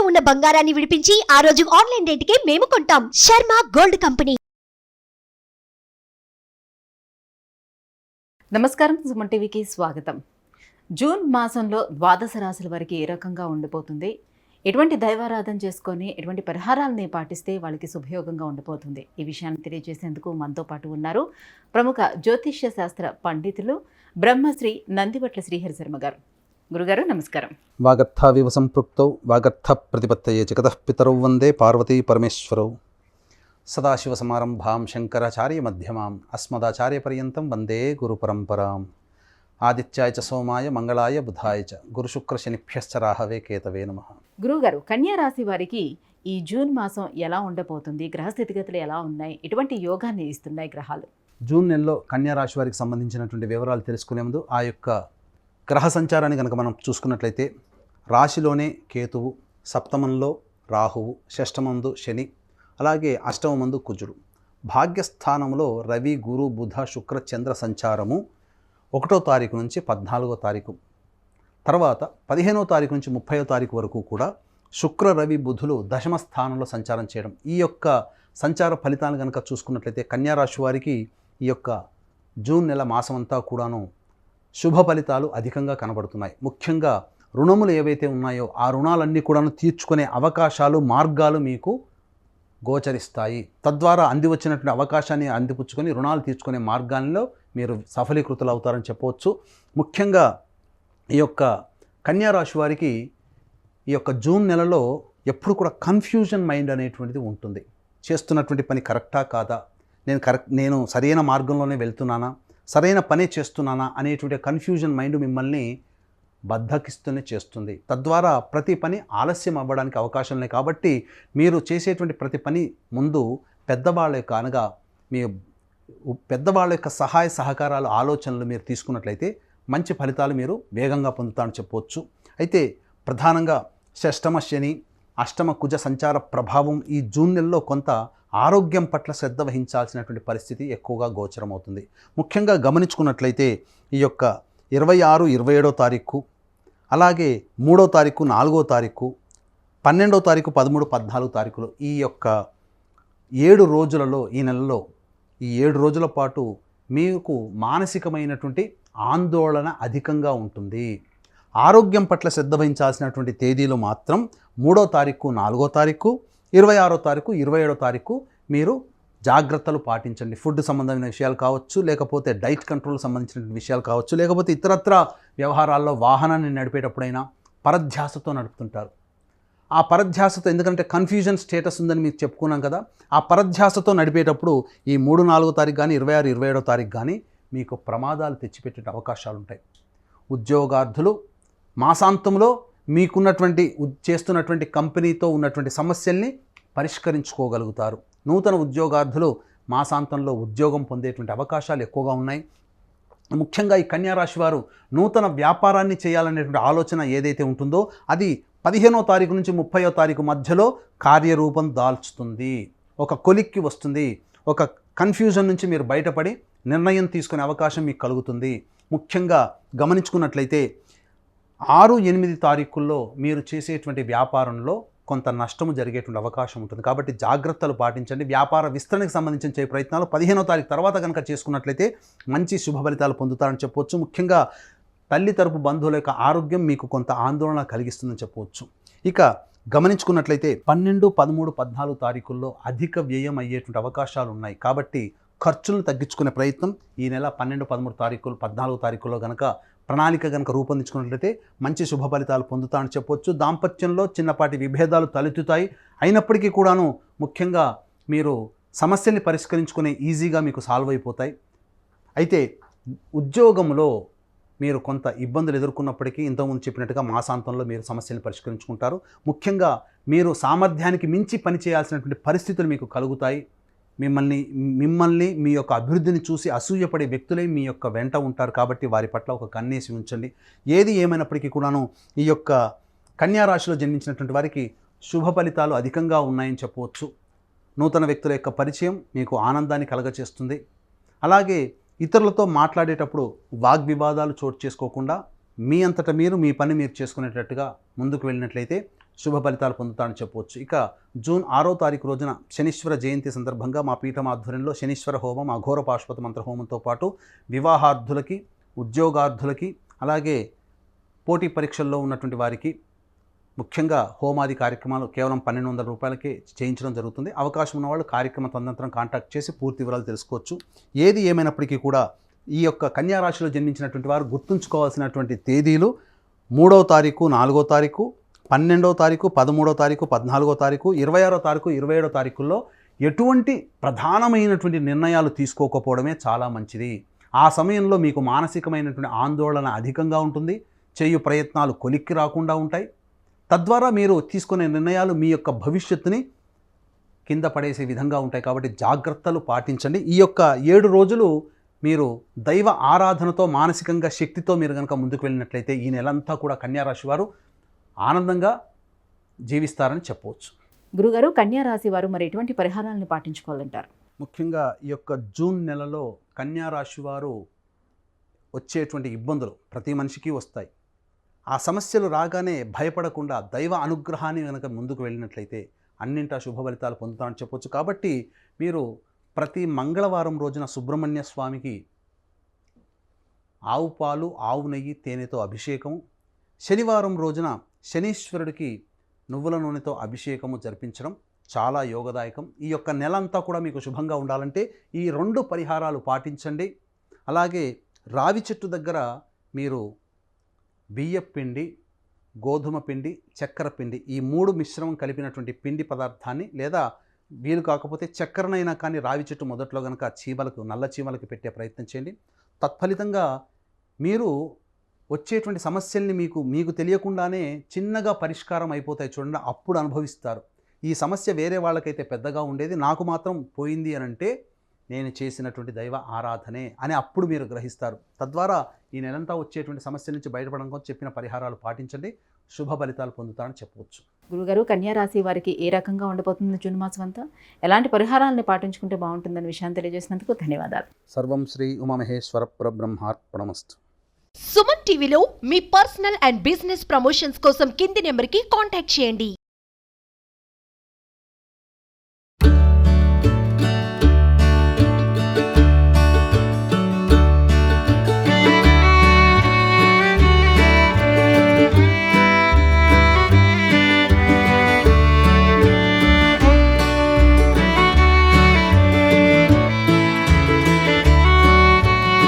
ఉన్న బంగారాన్ని విడిపించి ఆ రోజు ఆన్లైన్ రేటుకే మేము కొంటాం. Sharma gold company. నమస్కారం, సుమన్ టీవీకి స్వాగతం. జూన్ మాసంలో ద్వాదశ రాశుల వారికి ఏ రకంగా ఉండిపోతుంది, ఎటువంటి దైవారాధన చేసుకొని ఎటువంటి పరిహారాలని పాటిస్తే వాళ్ళకి శుభయోగంగా ఉండిపోతుంది, ఈ విషయాన్ని తెలియజేసేందుకు మనతో పాటు ఉన్నారు ప్రముఖ జ్యోతిష్య శాస్త్ర పండితులు బ్రహ్మశ్రీ నందివట్ల శ్రీహరి శర్మ గారు. గురుగారు నమస్కారం. వాగర్థావివ సంపృక్తౌ వాగర్థ ప్రతిపత్తయే జగతః పితరౌ వందే పార్వతీ పరమేశ్వరౌ. సదాశివసమారంభాం శంకరాచార్య మధ్యమాం అస్మదాచార్య పర్యంతం వందే గురు పరంపరాం. ఆదిత్యాయ చ సోమాయ మంగళాయ బుధాయ చ గురుశుక్ర శనిభ్యశ్చ రాహవే కేతవే నమః. గురుగారు, కన్యా రాశి వారికి ఈ జూన్ మాసం ఎలా ఉండబోతుంది, గ్రహ స్థితిగతులు ఎలా ఉన్నాయి, ఎటువంటి యోగాన్ని ఇస్తున్నాయి గ్రహాలు? జూన్ నెలలో కన్యా రాశి వారికి సంబంధించినటువంటి వివరాలు తెలుసుకునే ముందు ఆ యొక్క గ్రహ సంచారాన్ని కనుక మనం చూసుకున్నట్లయితే రాశిలోనే కేతువు, సప్తమంలో రాహువు, షష్టమందు శని, అలాగే అష్టమందు కుజుడు, భాగ్యస్థానంలో రవి, గురు, బుధ, శుక్ర, చంద్ర సంచారము 1వ తారీఖు నుంచి 14వ తారీఖు, తర్వాత 15వ తారీఖు నుంచి 30వ తారీఖు వరకు కూడా శుక్ర, రవి, బుధులు దశమ స్థానంలో సంచారం చేయడం. ఈ యొక్క సంచార ఫలితాలను కనుక చూసుకున్నట్లయితే కన్యారాశి వారికి ఈ యొక్క జూన్ నెల మాసం అంతా కూడాను శుభ ఫలితాలు అధికంగా కనబడుతున్నాయి. ముఖ్యంగా రుణములు ఏవైతే ఉన్నాయో ఆ రుణాలన్నీ కూడాను తీర్చుకునే అవకాశాలు, మార్గాలు మీకు గోచరిస్తాయి. తద్వారా అంది వచ్చినటువంటి అవకాశాన్ని అందిపుచ్చుకొని రుణాలు తీర్చుకునే మార్గాల్లో మీరు సఫలీకృతులు అవుతారని చెప్పవచ్చు. ముఖ్యంగా ఈ యొక్క కన్యారాశి వారికి ఈ యొక్క జూన్ నెలలో ఎప్పుడు కూడా కన్ఫ్యూజన్ మైండ్ అనేటువంటిది ఉంటుంది. చేస్తున్నటువంటి పని కరెక్టా కాదా, నేను సరైన మార్గంలోనే వెళ్తున్నానా, సరైన పనే చేస్తున్నానా అనేటువంటి కన్ఫ్యూజన్ మైండ్ మిమ్మల్ని బద్ధకిస్తూనే చేస్తుంది. తద్వారా ప్రతి పని ఆలస్యం అవ్వడానికి అవకాశం ఉన్నాయి. కాబట్టి మీరు చేసేటువంటి ప్రతి పని ముందు పెద్దవాళ్ళ యొక్క అనగా మీ పెద్దవాళ్ళ యొక్క సహాయ సహకారాలు, ఆలోచనలు మీరు తీసుకున్నట్లయితే మంచి ఫలితాలు మీరు వేగంగా పొందుతారని చెప్పవచ్చు. అయితే ప్రధానంగా షష్టమ శని, అష్టమ కుజ సంచార ప్రభావం ఈ జూన్ నెలలో కొంత ఆరోగ్యం పట్ల శ్రద్ధ వహించాల్సినటువంటి పరిస్థితి ఎక్కువగా గోచరమవుతుంది. ముఖ్యంగా గమనించుకున్నట్లయితే ఈ యొక్క 26, 27వ తారీఖు, అలాగే 3వ తారీఖు, 4వ తారీఖు, 12వ తారీఖు, 13, 14 తారీఖులు, ఈ యొక్క 7 రోజులలో, ఈ నెలలో ఈ 7 రోజుల పాటు మీకు మానసికమైనటువంటి ఆందోళన అధికంగా ఉంటుంది. ఆరోగ్యం పట్ల శ్రద్ధ వహించాల్సినటువంటి తేదీలు మాత్రం 3వ తారీఖు, 4వ తారీఖు, 26వ తారీఖు, 27వ తారీఖు మీరు జాగ్రత్తలు పాటించండి. ఫుడ్ సంబంధమైన విషయాలు కావచ్చు, లేకపోతే డైట్ కంట్రోల్ సంబంధించిన విషయాలు కావచ్చు, లేకపోతే ఇతరత్ర వ్యవహారాల్లో వాహనాన్ని నడిపేటప్పుడైనా పరధ్యాసతో నడుపుతుంటారు. ఆ పరధ్యాసతో, ఎందుకంటే కన్ఫ్యూజన్ స్టేటస్ ఉందని మీకు చెప్పుకున్నాం కదా, ఆ పరధ్యాసతో నడిపేటప్పుడు ఈ 3, 4వ తారీఖు కానీ 26, 27వ తారీఖు కానీ మీకు ప్రమాదాలు తెచ్చిపెట్టే అవకాశాలు ఉంటాయి. ఉద్యోగార్థులు మాసాంతంలో మీకున్నటువంటి చేస్తున్నటువంటి కంపెనీతో ఉన్నటువంటి సమస్యల్ని పరిష్కరించుకోగలుగుతారు. నూతన ఉద్యోగార్థులు మాసాంతంలో ఉద్యోగం పొందేటువంటి అవకాశాలు ఎక్కువగా ఉన్నాయి. ముఖ్యంగా ఈ కన్యారాశి వారు నూతన వ్యాపారాన్ని చేయాలనేటువంటి ఆలోచన ఏదైతే ఉంటుందో అది 15వ తారీఖు నుంచి 30వ తారీఖు మధ్యలో కార్యరూపం దాల్చుతుంది. ఒక కొలిక్కి వస్తుంది. ఒక కన్ఫ్యూజన్ నుంచి మీరు బయటపడి నిర్ణయం తీసుకునే అవకాశం మీకు కలుగుతుంది. ముఖ్యంగా గమనించుకున్నట్లయితే 6, 8 తారీఖుల్లో మీరు చేసేటువంటి వ్యాపారంలో కొంత నష్టము జరిగేటువంటి అవకాశం ఉంటుంది. కాబట్టి జాగ్రత్తలు పాటించండి. వ్యాపార విస్తరణకు సంబంధించిన ప్రయత్నాలు 15వ తారీఖు తర్వాత కనుక చేసుకున్నట్లయితే మంచి శుభ ఫలితాలు పొందుతారని చెప్పవచ్చు. ముఖ్యంగా తల్లి తరపు బంధువుల యొక్క ఆరోగ్యం మీకు కొంత ఆందోళన కలిగిస్తుందని చెప్పవచ్చు. ఇక గమనించుకున్నట్లయితే 12, 13, 14 తారీఖుల్లో అధిక వ్యయం అయ్యేటువంటి అవకాశాలు ఉన్నాయి. కాబట్టి ఖర్చులను తగ్గించుకునే ప్రయత్నం ఈ నెల 12, 13 తారీఖులు, 14 తారీఖుల్లో కనుక ప్రణాళిక కనుక రూపొందించుకున్నట్లయితే మంచి శుభ ఫలితాలు పొందుతారని చెప్పవచ్చు. దాంపత్యంలో చిన్నపాటి విభేదాలు తలెత్తుతాయి. అయినప్పటికీ కూడాను ముఖ్యంగా మీరు సమస్యల్ని పరిష్కరించుకునే ఈజీగా మీకు సాల్వ్ అయిపోతాయి. అయితే ఉద్యోగంలో మీరు కొంత ఇబ్బందులు ఎదుర్కొన్నప్పటికీ ఇంతకుముందు చెప్పినట్టుగా మాసాంతంలో మీరు సమస్యలను పరిష్కరించుకుంటారు. ముఖ్యంగా మీరు సామర్థ్యానికి మించి పనిచేయాల్సినటువంటి పరిస్థితులు మీకు కలుగుతాయి. మిమ్మల్ని మీ యొక్క అభివృద్ధిని చూసి అసూయపడే వ్యక్తులే మీ యొక్క వెంట ఉంటారు. కాబట్టి వారి పట్ల ఒక కన్నేసి ఉంచండి. ఏది ఏమైనప్పటికీ కూడాను ఈ యొక్క కన్యా రాశిలో జన్మించినటువంటి వారికి శుభ ఫలితాలు అధికంగా ఉన్నాయని చెప్పవచ్చు. నూతన వ్యక్తుల యొక్క పరిచయం మీకు ఆనందాన్ని కలగచేస్తుంది. అలాగే ఇతరులతో మాట్లాడేటప్పుడు వాగ్వివాదాలు చోటు చేసుకోకుండా మీ అంతటా మీరు మీ పని మీరు చేసుకునేటట్టుగా ముందుకు వెళ్ళినట్లయితే శుభ ఫలితాలు పొందుతారని చెప్పవచ్చు. ఇక జూన్ 6వ తారీఖు రోజున శనీశ్వర జయంతి సందర్భంగా మా పీఠం ఆధ్వర్యంలో శనీశ్వర హోమం, అఘోర పాశుపత మంత్ర హోమంతో పాటు వివాహార్థులకి, ఉద్యోగార్థులకి, అలాగే పోటీ పరీక్షల్లో ఉన్నటువంటి వారికి ముఖ్యంగా హోమాది కార్యక్రమాలు కేవలం 1200 రూపాయలకే చేయించడం జరుగుతుంది. అవకాశం ఉన్నవాళ్ళు కార్యక్రమ తదనంతరం కాంటాక్ట్ చేసి పూర్తి వివరాలు తెలుసుకోవచ్చు. ఏది ఏమైనప్పటికీ కూడా ఈ యొక్క కన్యా రాశిలో జన్మించినటువంటి వారు గుర్తుంచుకోవాల్సినటువంటి తేదీలు 3వ తారీఖు, 4వ తారీఖు, 12వ తారీఖు, 13వ తారీఖు, 14వ తారీఖు, 26వ తారీఖు, 27వ తారీఖుల్లో ఎటువంటి ప్రధానమైనటువంటి నిర్ణయాలు తీసుకోకపోవడమే చాలా మంచిది. ఆ సమయంలో మీకు మానసికమైనటువంటి ఆందోళన అధికంగా ఉంటుంది. చేయు ప్రయత్నాలు కొలిక్కి రాకుండా ఉంటాయి. తద్వారా మీరు తీసుకునే నిర్ణయాలు మీ యొక్క భవిష్యత్తుని కింద పడేసే విధంగా ఉంటాయి. కాబట్టి జాగ్రత్తలు పాటించండి. ఈ యొక్క 7 రోజులు మీరు దైవ ఆరాధనతో, మానసికంగా శక్తితో మీరు కనుక ముందుకు వెళ్ళినట్లయితే ఈ నెలంతా కూడా కన్యా రాశి వారు ఆనందంగా జీవిస్తారని చెప్పవచ్చు. గురుగారు, కన్యా రాశి వారు మరి ఎటువంటి పరిహారాలను పాటించుకోవాలంటారు? ముఖ్యంగా ఈ యొక్క జూన్ నెలలో కన్యా రాశి వారు వచ్చేటువంటి ఇబ్బందులు ప్రతి మనిషికి వస్తాయి. ఆ సమస్యలు రాగానే భయపడకుండా దైవ అనుగ్రహాన్ని కనుక ముందుకు వెళ్ళినట్లయితే అన్నింటా శుభ ఫలితాలు పొందుతామని చెప్పొచ్చు. కాబట్టి మీరు ప్రతి మంగళవారం రోజున సుబ్రహ్మణ్య స్వామికి ఆవు పాలు, ఆవు నెయ్యి, తేనెతో అభిషేకం, శనివారం రోజున శనీశ్వరుడికి నువ్వుల నూనెతో అభిషేకము జరిపించడం చాలా యోగదాయకం. ఈ యొక్క నెల అంతా కూడా మీకు శుభంగా ఉండాలంటే ఈ 2 పరిహారాలు పాటించండి. అలాగే రావి చెట్టు దగ్గర మీరు బియ్యం పిండి, గోధుమ పిండి, చక్కెర పిండి, ఈ 3 మిశ్రమం కలిపినటువంటి పిండి పదార్థాన్ని, లేదా వీలు కాకపోతే చక్కెరనైనా కానీ రావి చెట్టు మొదట్లో కనుక చీమలకు, నల్ల చీమలకు పెట్టే ప్రయత్నం చేయండి. తత్ఫలితంగా మీరు వచ్చేటువంటి సమస్యల్ని మీకు తెలియకుండానే చిన్నగా పరిష్కారం అయిపోతాయి చూడండి. అప్పుడు అనుభవిస్తారు. ఈ సమస్య వేరే వాళ్ళకైతే పెద్దగా ఉండేది, నాకు మాత్రం పోయింది అని అంటే నేను చేసినటువంటి దైవ ఆరాధనే అని అప్పుడు మీరు గ్రహిస్తారు. తద్వారా ఈ నెలంతా వచ్చేటువంటి సమస్యల నుంచి బయటపడడం కోసం చెప్పిన పరిహారాలు పాటించండి, శుభ ఫలితాలు పొందుతారని చెప్పవచ్చు. గురుగారు, కన్యా రాశి వారికి ఏ రకంగా ఉండబోతుంది జూన్ మాసం అంతా? ఎలాంటి పరిహారాలను పాటించుకుంటే బాగుంటుందనే విషయాన్ని తెలియజేసినందుకు ధన్యవాదాలు. సర్వం శ్రీ ఉమామహేశ్వర పరబ్రహ్మార్పణమస్తు. సుమన్ టీవీలో మీ పర్సనల్ అండ్ బిజినెస్ ప్రమోషన్స్ కోసం కింది నెంబర్కి కాంటాక్ట్ చేయండి.